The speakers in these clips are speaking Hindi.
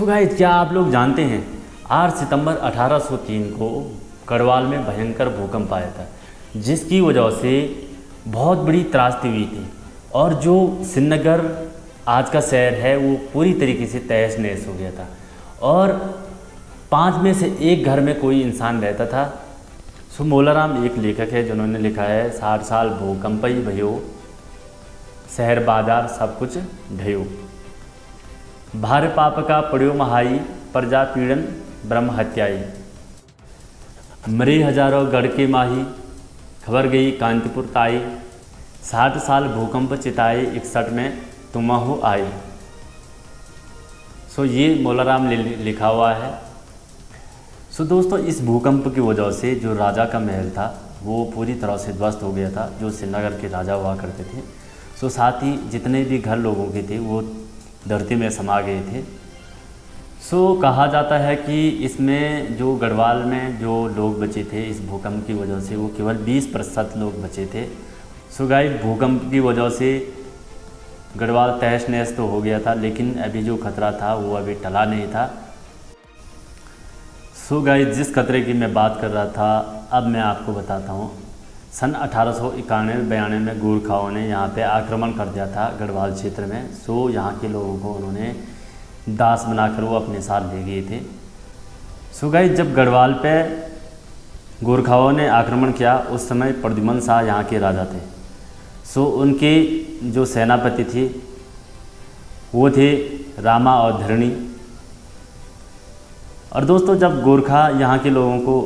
सो गाइस, क्या आप लोग जानते हैं 8 सितंबर 1803 को गढ़वाल में भयंकर भूकंप आया था, जिसकी वजह से बहुत बड़ी त्रासदी हुई थी और जो श्रीनगर आज का शहर है वो पूरी तरीके से तहस नहस हो गया था और 5 में से 1 घर में कोई इंसान रहता था। सो मोलाराम एक लेखक है जिन्होंने लिखा है 60 साल भूकंपई भयो, शहर बाजार सब कुछ ढयो, भार पाप का पड़ियो महाई, प्रजा पीड़न ब्रह्म हत्याई, मरे हजारों गढ़ के माही, खबर गई कांतिपुर ताई, 60 साल भूकंप चिताए 61 में तुमहु आई। सो ये मोलाराम ने लिखा हुआ है। सो दोस्तों, इस भूकंप की वजह से जो राजा का महल था वो पूरी तरह से ध्वस्त हो गया था, जो श्रीनगर के राजा हुआ करते थे। सो साथ ही जितने भी घर लोगों के थे वो धरती में समा गए थे। सो कहा जाता है कि इसमें जो गढ़वाल में जो लोग बचे थे इस भूकंप की वजह से वो केवल 20% लोग बचे थे। सो गाइस, भूकंप की वजह से गढ़वाल तहस नहस तो हो गया था, लेकिन अभी जो खतरा था वो अभी टला नहीं था। सो गाइस, जिस खतरे की मैं बात कर रहा था अब मैं आपको बताता हूँ। सन 1891-92 में गोरखाओं ने यहाँ पे आक्रमण कर दिया था गढ़वाल क्षेत्र में। सो यहाँ के लोगों को उन्होंने दास बनाकर वो अपने साथ ले गए थे। सो गाइस, जब गढ़वाल पे गोरखाओं ने आक्रमण किया उस समय प्रद्युमन शाह यहाँ के राजा थे। सो उनके जो सेनापति थे वो थे रामा और धरणी। और दोस्तों, जब गोरखा यहाँ के लोगों को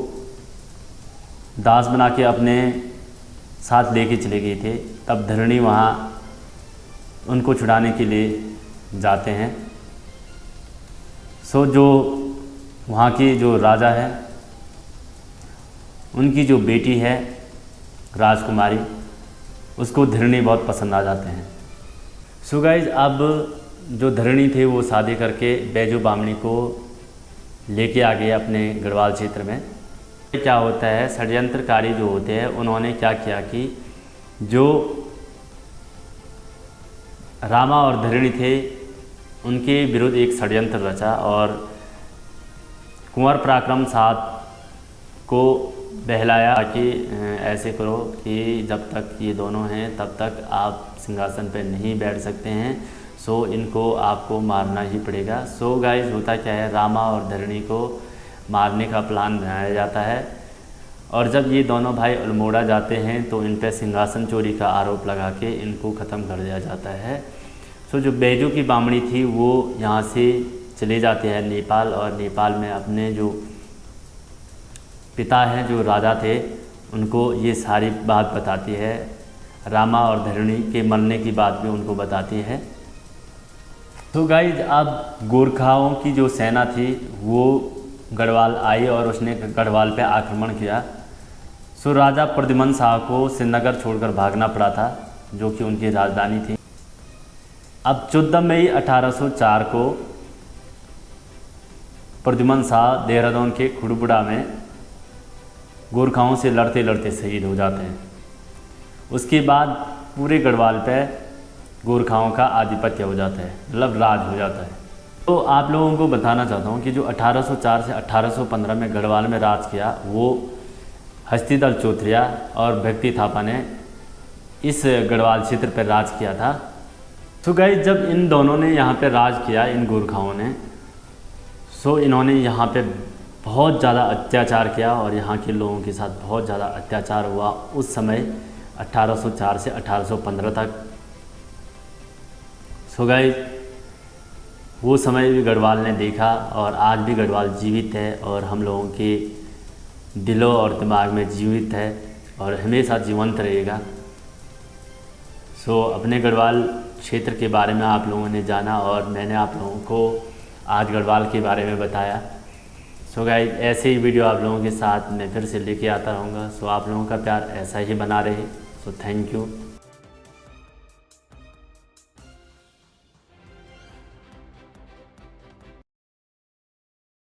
दास बना के अपने साथ लेके चले गए थे तब धरणी वहाँ उनको छुड़ाने के लिए जाते हैं। सो जो वहाँ की जो राजा है उनकी जो बेटी है राजकुमारी, उसको धरणी बहुत पसंद आ जाते हैं। सो गाइस, अब जो धरणी थे वो शादी करके बैजू बामणी को लेके आ गए अपने गढ़वाल क्षेत्र में। क्या होता है, षड्यंत्रकारी जो होते हैं उन्होंने क्या किया कि जो रामा और धरणी थे उनके विरुद्ध एक षड्यंत्र रचा और कुंवर पराक्रम साथ को बहलाया कि ऐसे करो कि जब तक ये दोनों हैं तब तक आप सिंहासन पर नहीं बैठ सकते हैं। सो इनको आपको मारना ही पड़ेगा। सो गाइस, होता क्या है, रामा और धरणी को मारने का प्लान बनाया जाता है और जब ये दोनों भाई अल्मोड़ा जाते हैं तो इन पर सिंहासन चोरी का आरोप लगा के इनको ख़त्म कर दिया जाता है। सो जो बैजू की बामणी थी वो यहाँ से चले जाते हैं नेपाल और नेपाल में अपने जो पिता हैं जो राजा थे उनको ये सारी बात बताती है। रामा और धरणी के मरने की बात भी उनको बताती है। तो गाइज, अब गोरखाओं की जो सेना थी वो गढ़वाल आई और उसने गढ़वाल पे आक्रमण किया। सो राजा प्रद्युमन शाह को श्रीनगर छोड़कर भागना पड़ा था जो कि उनकी राजधानी थी। अब 14 मई 1804 को प्रद्युमन शाह देहरादून के खुड़बुड़ा में गोरखाओं से लड़ते लड़ते शहीद हो जाते हैं। उसके बाद पूरे गढ़वाल पे गोरखाओं का आधिपत्य हो जाता है, मतलब राज हो जाता है। तो आप लोगों को बताना चाहता हूँ कि जो 1804 से 1815 में गढ़वाल में राज किया वो हस्तिदल चौथरिया और भक्ति थापा ने इस गढ़वाल क्षेत्र पर राज किया था। तो गाइस, जब इन दोनों ने यहाँ पे राज किया, इन गोरखाओं ने, सो इन्होंने यहाँ पे बहुत ज़्यादा अत्याचार किया और यहाँ के लोगों के साथ बहुत ज़्यादा अत्याचार हुआ उस समय 1804 से 1815 तक। सो गाइस, वो समय भी गढ़वाल ने देखा और आज भी गढ़वाल जीवित है और हम लोगों के दिलों और दिमाग में जीवित है और हमेशा जीवंत रहेगा। सो अपने गढ़वाल क्षेत्र के बारे में आप लोगों ने जाना और मैंने आप लोगों को आज गढ़वाल के बारे में बताया। सो गाइस, ऐसे ही वीडियो आप लोगों के साथ मैं फिर से लेके आता रहूँगा। सो आप लोगों का प्यार ऐसा ही बना रहे। So thank you.